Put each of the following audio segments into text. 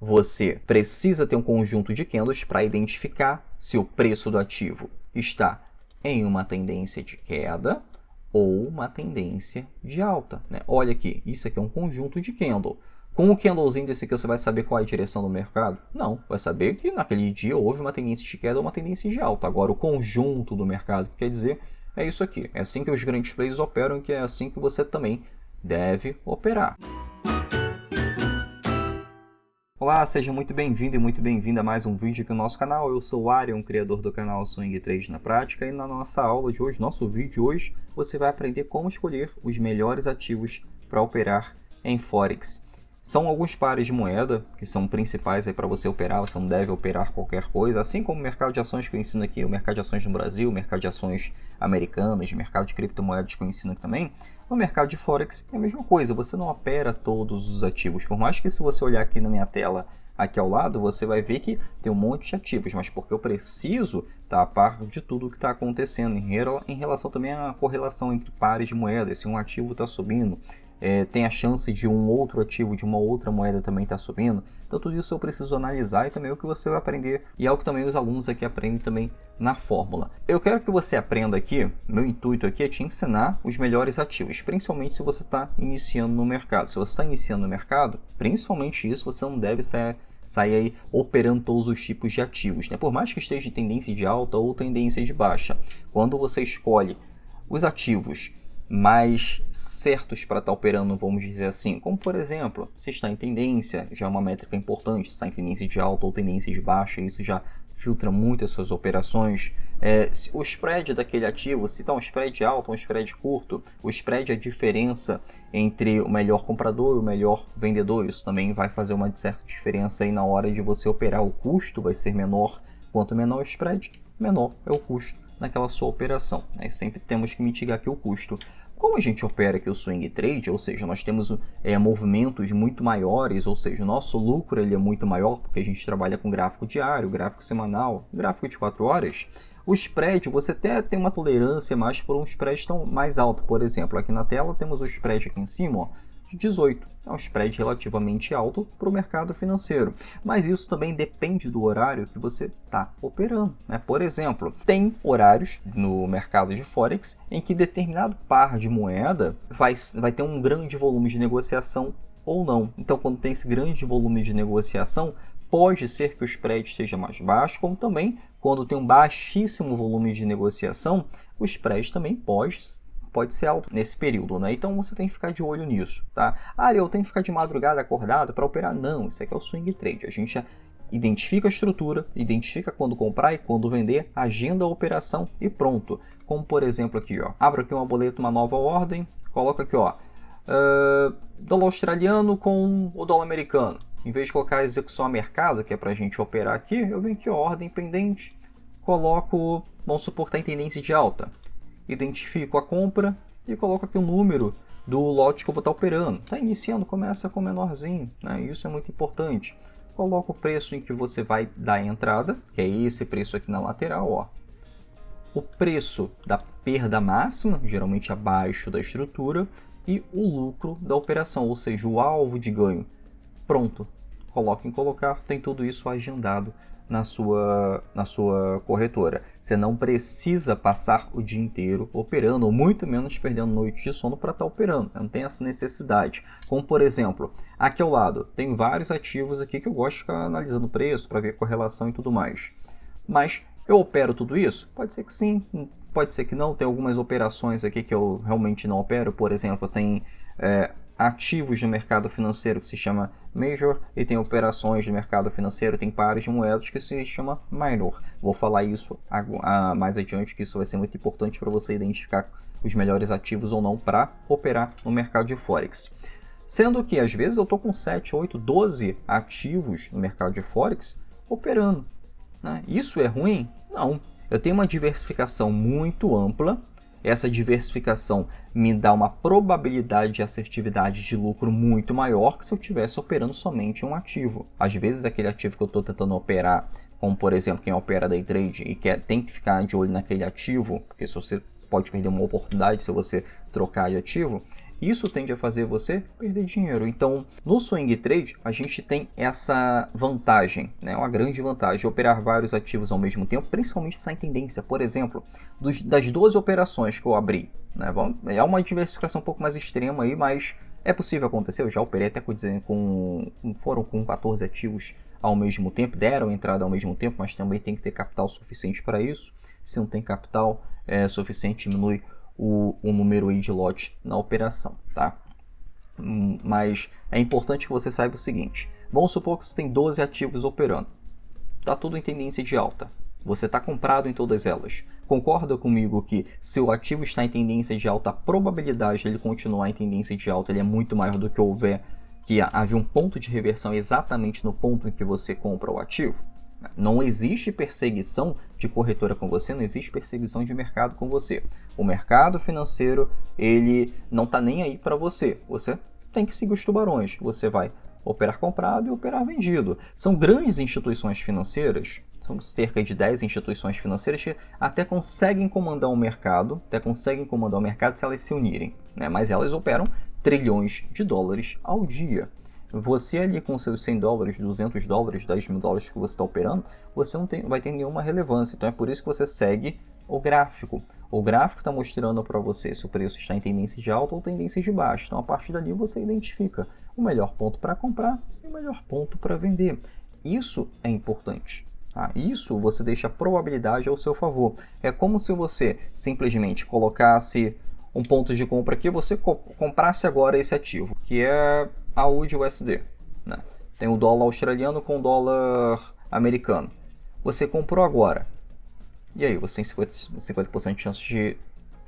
você precisa ter um conjunto de candles para identificar se o preço do ativo está em uma tendência de queda ou uma tendência de alta, né? Olha aqui, isso aqui é um conjunto de candle. Com o candlezinho desse aqui, você vai saber qual é a direção do mercado? Não, vai saber que naquele dia houve uma tendência de queda ou uma tendência de alta. Agora, o conjunto do mercado, quer dizer, é isso aqui. É assim que os grandes players operam, que é assim que você também deve operar. Olá, seja muito bem-vindo e muito bem-vinda a mais um vídeo aqui no nosso canal. Eu sou o Arion, criador do canal Swing Trade na Prática, e na nossa aula de hoje, nosso vídeo de hoje, você vai aprender como escolher os melhores ativos para operar em Forex. São alguns pares de moeda que são principais para você operar, você não deve operar qualquer coisa, assim como o mercado de ações que eu ensino aqui, o mercado de ações no Brasil, o mercado de ações americanas, o mercado de criptomoedas que eu ensino aqui também. No mercado de Forex é a mesma coisa, você não opera todos os ativos, por mais que se você olhar aqui na minha tela, aqui ao lado, você vai ver que tem um monte de ativos, mas porque eu preciso estar a par de tudo o que está acontecendo em relação também à correlação entre pares de moedas, se um ativo está subindo, tem a chance de um outro ativo de uma outra moeda também estar subindo. Então tudo isso eu preciso analisar e também é o que você vai aprender e é o que também os alunos aqui aprendem também na fórmula. Eu quero que você aprenda aqui, meu intuito aqui é te ensinar os melhores ativos, principalmente se você está iniciando no mercado. Se você está iniciando no mercado, principalmente isso, você não deve sair aí operando todos os tipos de ativos, né? Por mais que esteja em tendência de alta ou tendência de baixa. Quando você escolhe os ativos mais certos para estar operando, vamos dizer assim, como por exemplo, se está em tendência, já é uma métrica importante, se está em tendência de alta ou tendência de baixa, isso já filtra muito as suas operações. O spread daquele ativo, se está um spread alto ou um spread curto, o spread é a diferença entre o melhor comprador e o melhor vendedor, isso também vai fazer uma certa diferença aí na hora de você operar, o custo vai ser menor, quanto menor o spread, menor é o custo naquela sua operação, né? Sempre temos que mitigar aqui o custo. Como a gente opera aqui o swing trade, ou seja, nós temos movimentos muito maiores, ou seja, o nosso lucro ele é muito maior, porque a gente trabalha com gráfico diário, gráfico semanal, gráfico de 4 horas, o spread, você até tem uma tolerância mais por um spread tão mais alto. Por exemplo, aqui na tela temos o spread aqui em cima, ó, de 18. É um spread relativamente alto para o mercado financeiro. Mas isso também depende do horário que você está operando, né? Por exemplo, tem horários no mercado de Forex em que determinado par de moeda vai ter um grande volume de negociação ou não. Então, quando tem esse grande volume de negociação, pode ser que o spread esteja mais baixo, como também, quando tem um baixíssimo volume de negociação, o spread também pode ser alto nesse período, né? Então você tem que ficar de olho nisso, tá? Eu tenho que ficar de madrugada acordado para operar? Não, isso aqui é o swing trade. A gente já identifica a estrutura, identifica quando comprar e quando vender, agenda a operação e pronto. Como por exemplo aqui, ó, abro aqui uma boleta, uma nova ordem, coloco aqui, ó, dólar australiano com o dólar americano. Em vez de colocar a execução a mercado, que é para a gente operar aqui, eu venho aqui, ó, ordem pendente, coloco, vamos supor que está em tendência de alta. Identifico a compra e coloco aqui o número do lote que eu vou estar operando. Está iniciando, começa com menorzinho, né? Isso é muito importante. Coloco o preço em que você vai dar a entrada, que é esse preço aqui na lateral, ó. O preço da perda máxima, geralmente abaixo da estrutura, e o lucro da operação, ou seja, o alvo de ganho. Pronto, coloque em colocar, tem tudo isso agendado na sua corretora. Você não precisa passar o dia inteiro operando, ou muito menos perdendo noite de sono para estar operando. Não tem essa necessidade. Como por exemplo, aqui ao lado, tem vários ativos aqui que eu gosto de ficar analisando o preço para ver correlação e tudo mais. Mas eu opero tudo isso? Pode ser que sim, pode ser que não. Tem algumas operações aqui que eu realmente não opero. Por exemplo, tem ativos no mercado financeiro que se chama Major e tem operações no mercado financeiro, tem pares de moedas que se chama Minor. Vou falar isso mais adiante, que isso vai ser muito importante para você identificar os melhores ativos ou não para operar no mercado de Forex. Sendo que às vezes eu estou com 7, 8, 12 ativos no mercado de Forex operando, né? Isso é ruim? Não. Eu tenho uma diversificação muito ampla. Essa diversificação me dá uma probabilidade de assertividade de lucro muito maior que se eu estivesse operando somente um ativo. Às vezes aquele ativo que eu estou tentando operar, como por exemplo quem opera day trade e tem que ficar de olho naquele ativo, porque se você pode perder uma oportunidade se você trocar de ativo, Isso tende a fazer você perder dinheiro. Então, no swing trade, a gente tem essa vantagem, né? Uma grande vantagem, operar vários ativos ao mesmo tempo, principalmente essa tendência. Por exemplo, das 12 operações que eu abri, né? É uma diversificação um pouco mais extrema aí, mas é possível acontecer. Eu já operei até foram com 14 ativos ao mesmo tempo, deram entrada ao mesmo tempo, mas também tem que ter capital suficiente para isso. Se não tem capital suficiente, diminui o número aí de lote na operação, tá? Mas é importante que você saiba o seguinte: vamos supor que você tem 12 ativos operando, tá tudo em tendência de alta, você está comprado em todas elas. Concorda comigo que se o ativo está em tendência de alta, a probabilidade de ele continuar em tendência de alta ele é muito maior do que havia um ponto de reversão exatamente no ponto em que você compra o ativo? Não existe perseguição de corretora com você, não existe perseguição de mercado com você. O mercado financeiro, ele não está nem aí para você. Você tem que seguir os tubarões. Você vai operar comprado e operar vendido. São grandes instituições financeiras, são cerca de 10 instituições financeiras que até conseguem comandar o mercado, se elas se unirem, né? Mas elas operam trilhões de dólares ao dia. Você ali com seus 100 dólares, 200 dólares, 10 mil dólares que você está operando, você não vai ter nenhuma relevância. Então é por isso que você segue o gráfico. O gráfico está mostrando para você se o preço está em tendência de alta ou tendência de baixa. Então a partir dali você identifica o melhor ponto para comprar e o melhor ponto para vender. Isso é importante. Isso você deixa a probabilidade ao seu favor. É como se você simplesmente colocasse um ponto de compra aqui, você comprasse agora esse ativo, que é a AUD-USD, né? Tem o dólar australiano com o dólar americano. Você comprou agora. E aí, você tem 50% de chance de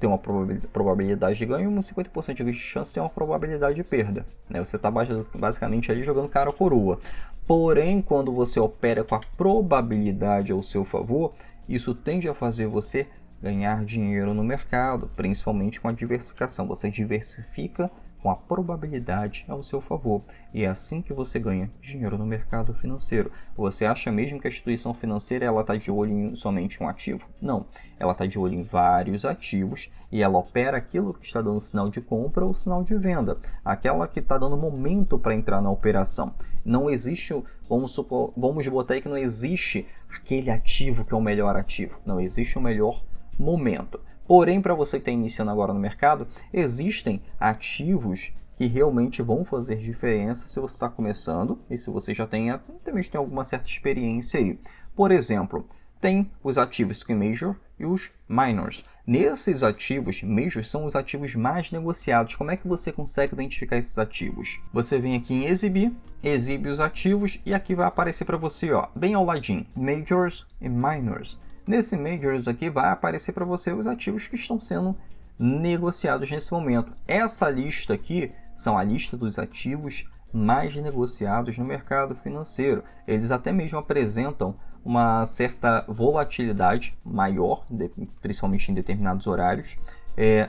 ter uma probabilidade de ganho e 50% de chance de ter uma probabilidade de perda, né? Você está basicamente ali jogando cara ou coroa. Porém, quando você opera com a probabilidade ao seu favor, isso tende a fazer você ganhar dinheiro no mercado, principalmente com a diversificação. Você diversifica com a probabilidade ao seu favor. E é assim que você ganha dinheiro no mercado financeiro. Você acha mesmo que a instituição financeira está de olho somente em um ativo? Não. Ela está de olho em vários ativos e ela opera aquilo que está dando sinal de compra ou sinal de venda. Aquela que está dando momento para entrar na operação. Não existe, vamos botar aí que não existe aquele ativo que é o melhor ativo. Não existe o melhor momento. Porém, para você que está iniciando agora no mercado, existem ativos que realmente vão fazer diferença se você está começando e se você já também tem alguma certa experiência aí. Por exemplo, tem os ativos Skin Major e os Minors. Nesses ativos, Majors são os ativos mais negociados. Como é que você consegue identificar esses ativos? Você vem aqui em Exibir, exibe os ativos e aqui vai aparecer para você, ó, bem ao ladinho, Majors e Minors. Nesse Majors aqui vai aparecer para você os ativos que estão sendo negociados nesse momento. Essa lista aqui são a lista dos ativos mais negociados no mercado financeiro. Eles até mesmo apresentam uma certa volatilidade maior, principalmente em determinados horários.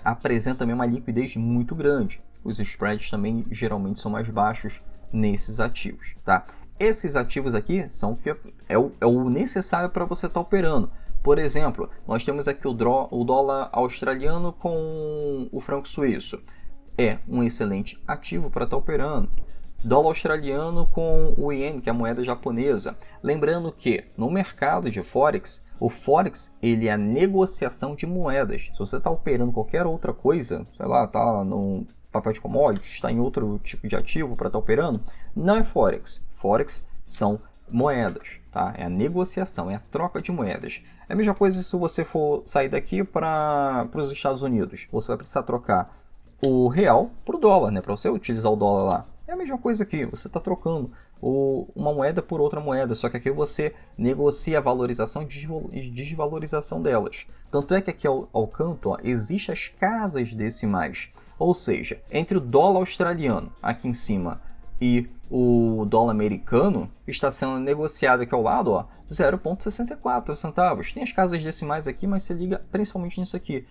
Apresenta também uma liquidez muito grande. Os spreads também geralmente são mais baixos nesses ativos, tá? Esses ativos aqui são o necessário para você estar operando. Por exemplo, nós temos aqui o dólar australiano com o franco suíço. É um excelente ativo para estar operando. Dólar australiano com o iene, que é a moeda japonesa. Lembrando que no mercado de Forex, o Forex ele é a negociação de moedas. Se você está operando qualquer outra coisa, sei lá, está no papel de commodities, está em outro tipo de ativo para estar operando, não é Forex. Forex são moedas, tá? É a negociação, é a troca de moedas. É a mesma coisa se você for sair daqui para os Estados Unidos. Você vai precisar trocar o real para o dólar, né? Para você utilizar o dólar lá. É a mesma coisa aqui, você está trocando uma moeda por outra moeda, só que aqui você negocia a valorização e desvalorização delas. Tanto é que aqui ao canto, ó, existem as casas decimais. Ou seja, entre o dólar australiano aqui em cima e o dólar americano está sendo negociado aqui ao lado, ó, 0,64 centavos. Tem as casas decimais aqui, mas se liga principalmente nisso aqui.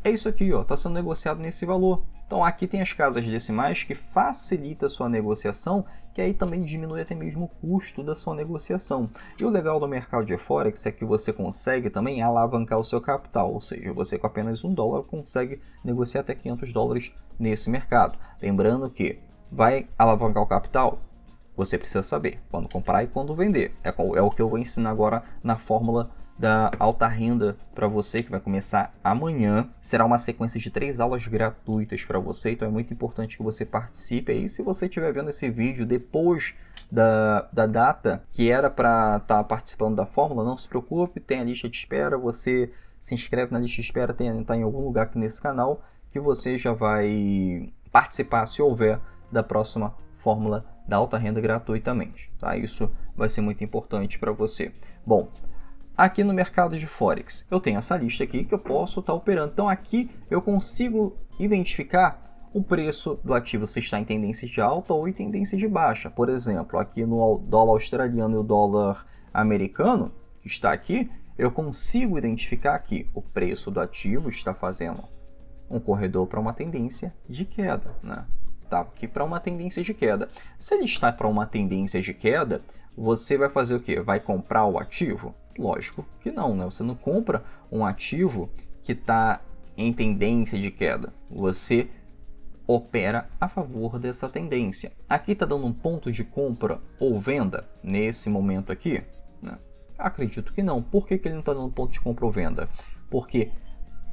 É isso aqui, ó, está sendo negociado nesse valor. Então aqui tem as casas decimais que facilita a sua negociação que aí também diminui até mesmo o custo da sua negociação. E o legal do mercado de Forex é que você consegue também alavancar o seu capital, ou seja, você com apenas $1 consegue negociar até $500 nesse mercado. Lembrando que vai alavancar o capital? Você precisa saber quando comprar e quando vender. É o que eu vou ensinar agora na fórmula da alta renda para você, que vai começar amanhã. Será uma sequência de 3 aulas gratuitas para você, então é muito importante que você participe aí. Se você estiver vendo esse vídeo depois da data que era para estar participando da fórmula, não se preocupe, tem a lista de espera, você se inscreve na lista de espera, está em algum lugar aqui nesse canal, que você já vai participar se houver da próxima fórmula da alta renda gratuitamente, tá? Isso vai ser muito importante para você. Bom, aqui no mercado de Forex, eu tenho essa lista aqui que eu posso estar operando. Então aqui eu consigo identificar o preço do ativo, se está em tendência de alta ou em tendência de baixa. Por exemplo, aqui no dólar australiano e o dólar americano, que está aqui, eu consigo identificar que o preço do ativo está fazendo um corredor para uma tendência de queda, né? Tá aqui para uma tendência de queda. Se ele está para uma tendência de queda, você vai fazer o quê? Vai comprar o ativo? Lógico que não, né? Você não compra um ativo que está em tendência de queda. Você opera a favor dessa tendência. Aqui está dando um ponto de compra ou venda nesse momento aqui, né? Acredito que não. Por que ele não está dando ponto de compra ou venda? Porque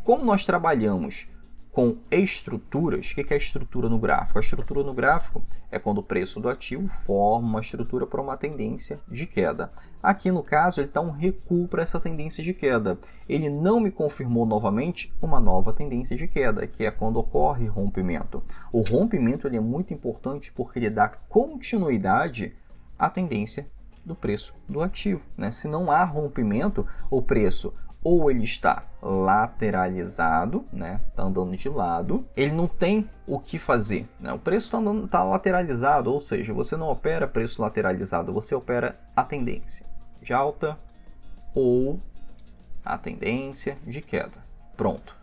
como nós trabalhamos com estruturas, o que é a estrutura no gráfico? A estrutura no gráfico é quando o preço do ativo forma uma estrutura para uma tendência de queda. Aqui no caso ele está um recuo para essa tendência de queda. Ele não me confirmou novamente uma nova tendência de queda, que é quando ocorre rompimento. O rompimento ele é muito importante porque ele dá continuidade à tendência do preço do ativo, né? Se não há rompimento, o preço ou ele está lateralizado, né? Está andando de lado, ele não tem o que fazer, né? O preço está lateralizado, ou seja, você não opera preço lateralizado, você opera a tendência de alta ou a tendência de queda. Pronto.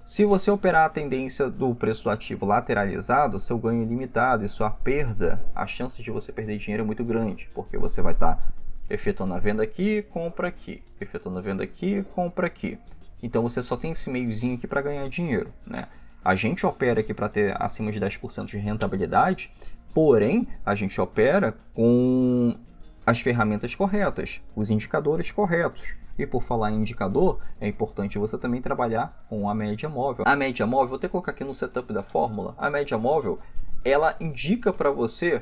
Se você operar a tendência do preço do ativo lateralizado, seu ganho é limitado e sua perda, a chance de você perder dinheiro é muito grande, porque você vai estar efetuando a venda aqui, compra aqui, efetuando a venda aqui, compra aqui. Então você só tem esse meiozinho aqui para ganhar dinheiro, né? A gente opera aqui para ter acima de 10% de rentabilidade, porém a gente opera com as ferramentas corretas, os indicadores corretos. E por falar em indicador, é importante você também trabalhar com a média móvel. A média móvel, vou até colocar aqui no setup da fórmula, a média móvel, ela indica para você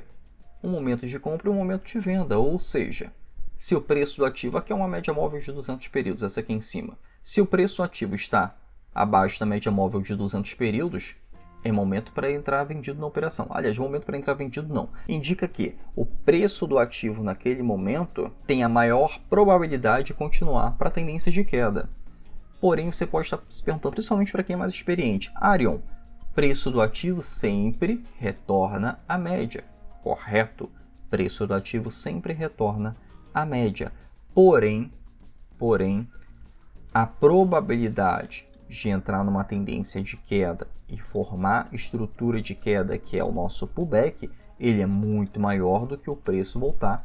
um momento de compra e um momento de venda, ou seja, se o preço do ativo, aqui é uma média móvel de 200 períodos, essa aqui em cima. Se o preço do ativo está abaixo da média móvel de 200 períodos, é momento para entrar vendido na operação. Aliás, momento para entrar vendido não. Indica que o preço do ativo naquele momento tem a maior probabilidade de continuar para a tendência de queda. Porém, você pode estar se perguntando, principalmente para quem é mais experiente, Arion, preço do ativo sempre retorna à média. Correto. Preço do ativo sempre retorna à média. Porém, a probabilidade de entrar numa tendência de queda e formar estrutura de queda, que é o nosso pullback, ele é muito maior do que o preço voltar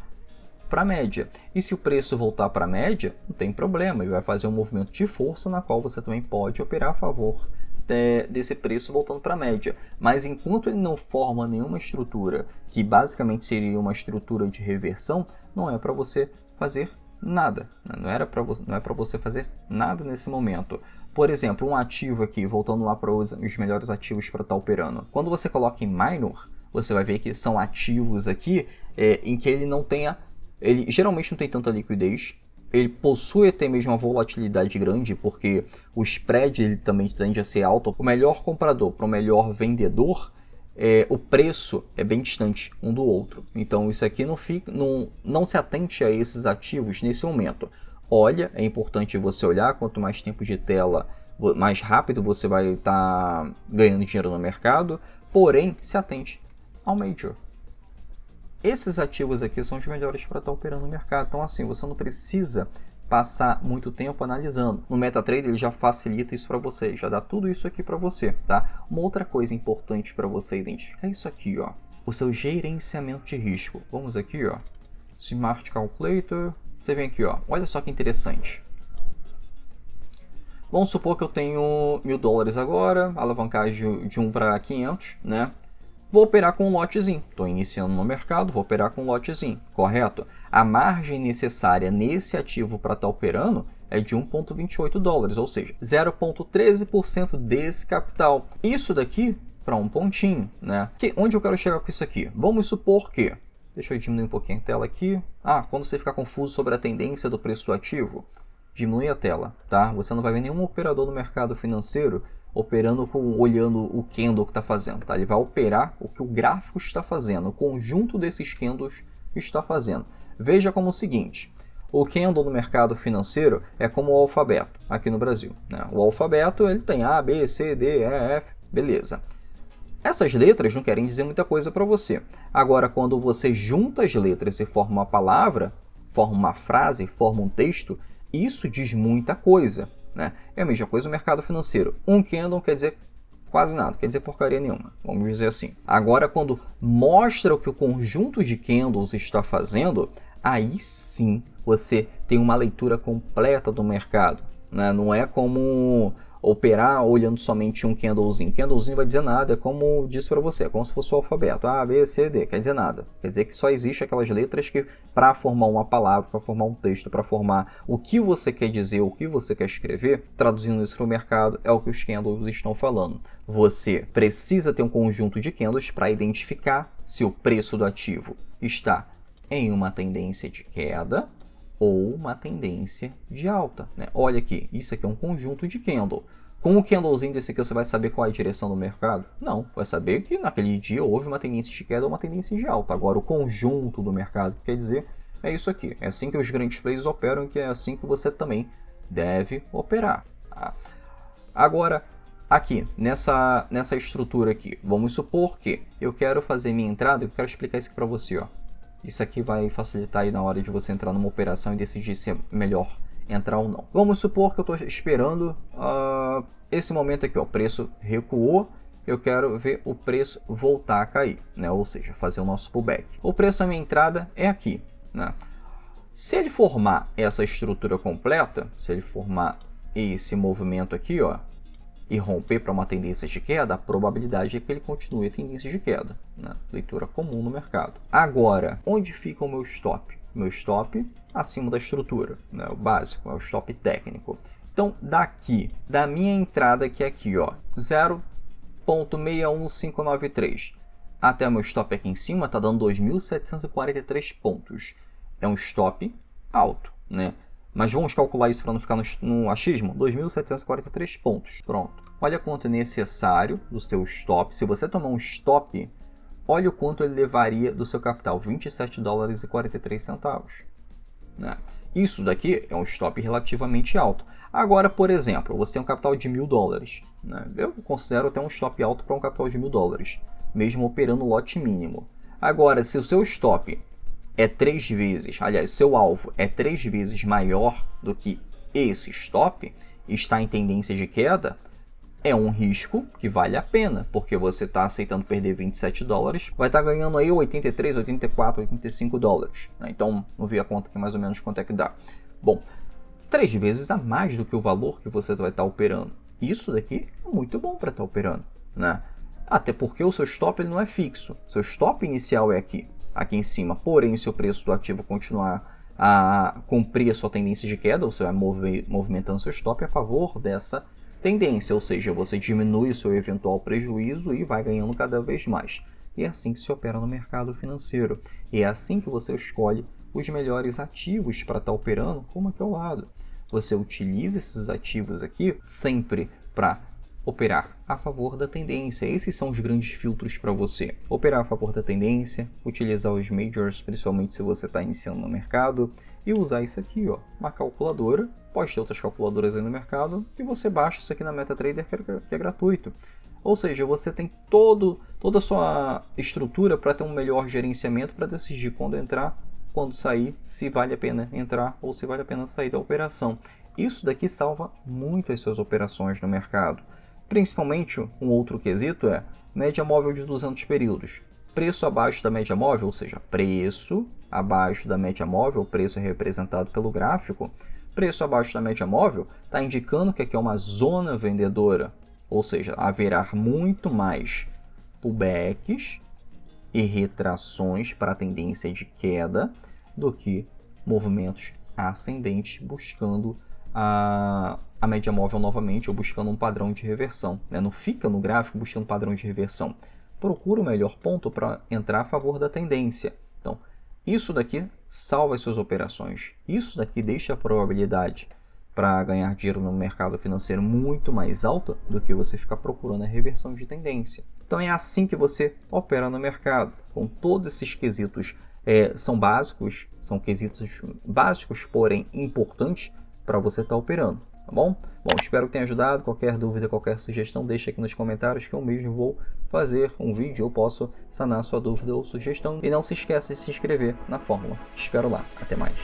para a média. E se o preço voltar para a média, não tem problema, ele vai fazer um movimento de força na qual você também pode operar a favor desse preço voltando para a média. Mas enquanto ele não forma nenhuma estrutura, que basicamente seria uma estrutura de reversão, não é para você fazer nada. Não é para você fazer nada nesse momento. Por exemplo, um ativo aqui, voltando lá para os melhores ativos para estar operando. Quando você coloca em minor, você vai ver que são ativos aqui em que ele não tenha, ele geralmente não tem tanta liquidez. Ele possui até mesmo uma volatilidade grande, porque o spread ele também tende a ser alto. O melhor comprador para o melhor vendedor, o preço é bem distante um do outro. Então isso aqui não se atente a esses ativos nesse momento. Olha, é importante você olhar, quanto mais tempo de tela, mais rápido você vai estar ganhando dinheiro no mercado, porém se atente ao Major. Esses ativos aqui são os melhores para estar operando no mercado, então assim, você não precisa passar muito tempo analisando. No MetaTrader ele já facilita isso para você, já dá tudo isso aqui para você, tá? Uma outra coisa importante para você identificar é isso aqui, ó. o seu gerenciamento de risco. Vamos aqui, ó, Smart Calculator, você vem aqui, ó, olha só que interessante. Vamos supor que eu tenho $1.000 agora, alavancagem de 1 para 500, né? Vou operar com um lotezinho. Estou iniciando no mercado, vou operar com um lotezinho, correto? A margem necessária nesse ativo para estar operando é de $1,28, ou seja, 0,13% desse capital. Isso daqui para um pontinho, né? Onde eu quero chegar com isso aqui? Vamos supor que... Deixa eu diminuir um pouquinho a tela aqui. Quando você ficar confuso sobre a tendência do preço do ativo, diminui a tela, tá? Você não vai ver nenhum operador no mercado financeiro operando olhando o candle que está fazendo, tá? Ele vai operar o que o gráfico está fazendo, o conjunto desses candles está fazendo. Veja como o seguinte, o candle no mercado financeiro é como o alfabeto aqui no Brasil, né? O alfabeto ele tem A, B, C, D, E, F, beleza. Essas letras não querem dizer muita coisa para você. Agora, quando você junta as letras e forma uma palavra, forma uma frase, forma um texto, isso diz muita coisa, né? É a mesma coisa no mercado financeiro. Um candle quer dizer quase nada, quer dizer porcaria nenhuma, vamos dizer assim. Agora, quando mostra o que o conjunto de candles está fazendo, aí sim você tem uma leitura completa do mercado, né? Não é como operar olhando somente um candlezinho. Candlezinho vai dizer nada, é como disse para você, é como se fosse o alfabeto. A, B, C, D, quer dizer nada. Quer dizer que só existe aquelas letras que para formar uma palavra, para formar um texto, para formar o que você quer dizer, o que você quer escrever, traduzindo isso para o mercado, é o que os candles estão falando. Você precisa ter um conjunto de candles para identificar se o preço do ativo está em uma tendência de queda ou uma tendência de alta, né? Olha aqui, isso aqui é um conjunto de candle. Com o candlezinho desse aqui, você vai saber qual é a direção do mercado? Não, vai saber que naquele dia houve uma tendência de queda ou uma tendência de alta. Agora, o conjunto do mercado, quer dizer, é isso aqui. É assim que os grandes players operam e que é assim que você também deve operar. Tá? Agora, aqui, nessa estrutura aqui, vamos supor que eu quero fazer minha entrada, eu quero explicar isso aqui para você, ó. Isso aqui vai facilitar aí na hora de você entrar numa operação e decidir se é melhor entrar ou não. Vamos supor que eu estou esperando esse momento aqui, ó, o preço recuou, eu quero ver o preço voltar a cair, né? Ou seja, fazer o nosso pullback. O preço da minha entrada é aqui, né? Se ele formar essa estrutura completa, se ele formar esse movimento aqui, ó, e romper para uma tendência de queda, a probabilidade é que ele continue a tendência de queda, né? Leitura comum no mercado. Agora, onde fica o meu stop? Meu stop acima da estrutura, né? O básico, é o stop técnico. Então, daqui, da minha entrada que é aqui, ó, 0,61593, até o meu stop aqui em cima, está dando 2.743 pontos. É um stop alto, né? Mas vamos calcular isso para não ficar no achismo? 2.743 pontos. Pronto. Olha quanto é necessário do seu stop. Se você tomar um stop, olha o quanto ele levaria do seu capital. $27,43. Né? Isso daqui é um stop relativamente alto. Agora, por exemplo, você tem um capital de $1.000. Né? Eu considero até um stop alto para um capital de $1.000, mesmo operando lote mínimo. Agora, se o seu stop é 3 vezes, aliás, seu alvo é 3 vezes maior do que esse stop, está em tendência de queda, é um risco que vale a pena, porque você está aceitando perder $27, vai estar ganhando aí 83, 84, 85 dólares. Né? Então, não vi a conta aqui mais ou menos quanto é que dá. Bom, 3 vezes a mais do que o valor que você vai estar operando. Isso daqui é muito bom para estar operando, né? Até porque o seu stop ele não é fixo. Seu stop inicial é aqui em cima. Porém, se o preço do ativo continuar a cumprir a sua tendência de queda, você vai movimentando seu stop a favor dessa tendência, ou seja, você diminui o seu eventual prejuízo e vai ganhando cada vez mais. E é assim que se opera no mercado financeiro. E é assim que você escolhe os melhores ativos para estar operando, como aqui ao lado. Você utiliza esses ativos aqui sempre para operar a favor da tendência. Esses são os grandes filtros para você. Operar a favor da tendência, utilizar os majors, principalmente se você está iniciando no mercado, e usar isso aqui, ó, uma calculadora. Pode ter outras calculadoras aí no mercado, e você baixa isso aqui na MetaTrader, que é gratuito. Ou seja, você tem toda a sua estrutura para ter um melhor gerenciamento, para decidir quando entrar, quando sair, se vale a pena entrar ou se vale a pena sair da operação. Isso daqui salva muito as suas operações no mercado. Principalmente, um outro quesito é média móvel de 200 períodos. Preço abaixo da média móvel, ou seja, preço abaixo da média móvel, o preço é representado pelo gráfico. Preço abaixo da média móvel está indicando que aqui é uma zona vendedora, ou seja, haverá muito mais pullbacks e retrações para a tendência de queda do que movimentos ascendentes buscando a média móvel novamente ou buscando um padrão de reversão. Não fica no gráfico buscando padrão de reversão. Procura o melhor ponto para entrar a favor da tendência. Então, isso daqui salva as suas operações. Isso daqui deixa a probabilidade para ganhar dinheiro no mercado financeiro muito mais alta do que você ficar procurando a reversão de tendência. Então é assim que você opera no mercado. Com todos esses quesitos são básicos, são quesitos básicos, porém importantes para você estar operando, tá bom? Bom, espero que tenha ajudado. Qualquer dúvida, qualquer sugestão, deixa aqui nos comentários que eu mesmo vou fazer um vídeo, eu posso sanar sua dúvida ou sugestão. E não se esqueça de se inscrever na Fórmula. Te espero lá. Até mais.